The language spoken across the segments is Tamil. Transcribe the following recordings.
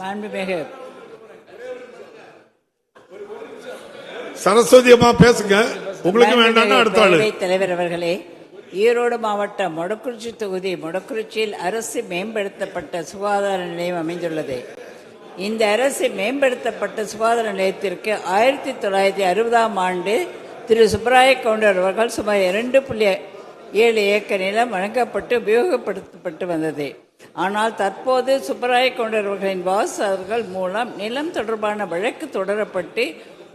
மாண்புமிகு சரஸ்வதி அம்மா பேசுங்க. உங்களுக்கு வேண்டாம்னா அடுத்த ஆளு. தலைவர் அவர்களே, ஈரோடு மாவட்டம் மொடக்குறிச்சி தொகுதி மொடக்குறிச்சியில் அரசு மேம்படுத்தப்பட்ட சுகாதார நிலையம் அமைந்துள்ளது. இந்த அரசு மேம்படுத்தப்பட்ட சுகாதார நிலையத்திற்கு 1960ஆம் ஆண்டு திரு சுப்பராய கவுண்டர் அவர்கள் சுமார் 2.7 ஏக்கர் நிலம் வழங்கப்பட்டு உபயோகப்படுத்தப்பட்டு வந்தது. ஆனால் தற்போது சுப்பராய கவுண்டர் அவர்களின் வாரிசுகள் மூலம் நிலம் தொடர்பான வழக்கு தொடரப்பட்டு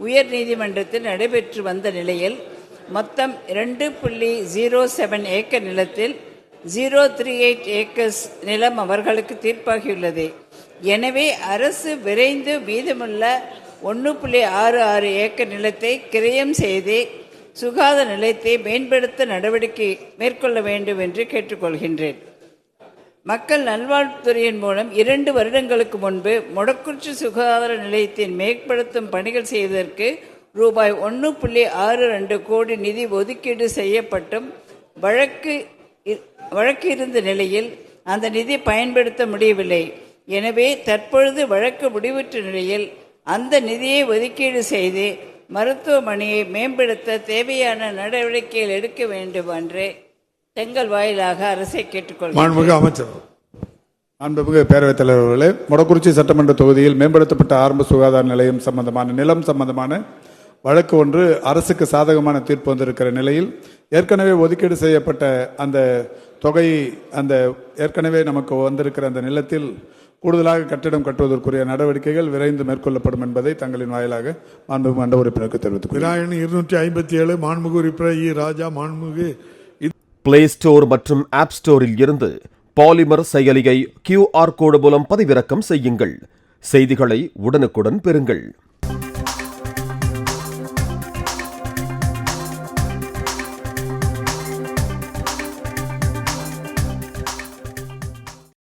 உயர் நீதிமன்றத்தில் நடைபெற்று வந்த நிலையில் மொத்தம் 2.07 ஏக்கர் நிலத்தில் 038 ஏக்கர்ஸ் நிலம் அவர்களுக்கு தீர்ப்பாகியுள்ளது. எனவே அரசு விரைந்து மீதமுள்ள 1.66 ஏக்கர் நிலத்தை கிரயம் செய்து சுகாதார நிலையத்தை மேம்படுத்த நடவடிக்கை மேற்கொள்ள வேண்டும் என்று கேட்டுக்கொள்கின்றேன். மக்கள் நல்வாழ்வுத்துறையின் மூலம் 2 வருடங்களுக்கு முன்பு மொடக்குறிச்சி சுகாதார நிலையத்தின் மேம்படுத்தும் பணிகள் செய்வதற்கு ரூபாய் 1.62 கோடி நிதி ஒதுக்கீடு செய்யப்பட்டும் வழக்கு இருந்த நிலையில் அந்த நிதி பயன்படுத்த முடியவில்லை. எனவே தற்பொழுது வழக்கு முடிவுற்ற நிலையில் அந்த நிதியை ஒதுக்கீடு செய்து மருத்துவமனையை மேம்படுத்த தேவையான நடவடிக்கைகள் எடுக்க வேண்டும் என்று தங்கள் வாயிலாக அரசை கேட்டுக்கொள்கிறேன். அமைச்சர். மாண்புமிகு பேரவைத் தலைவர் அவர்களே, மொடக்குறிச்சி சட்டமன்ற தொகுதியில் மேம்படுத்தப்பட்ட ஆரம்ப சுகாதார நிலையம் சம்பந்தமான நிலம் சம்பந்தமான வழக்கு ஒன்று அரசுக்கு சாதகமான தீர்ப்பு வந்திருக்கிற நிலையில் ஏற்கனவே ஒதுக்கீடு செய்யப்பட்ட அந்த தொகை அந்த ஏற்கனவே நமக்கு வந்திருக்கிற அந்த நிலத்தில் கூடுதலாக கட்டிடம் கட்டுவதற்குரிய நடவடிக்கைகள் விரைந்து மேற்கொள்ளப்படும் என்பதை தங்களின் வாயிலாக மாண்புமிகு மன்ற உறுப்பினருக்கு தெரிவித்துக் 257 மாண்புமிகு உறுப்பினர் இ. ராஜா. மாண்புமிகு பிளே ஸ்டோர் மற்றும் ஆப் ஸ்டோரில் இருந்து பாலிமர் செயலியை QR கோடு மூலம் பதிவிறக்கம் செய்யுங்கள். செய்திகளை உடனுக்குடன் பெறுங்கள்.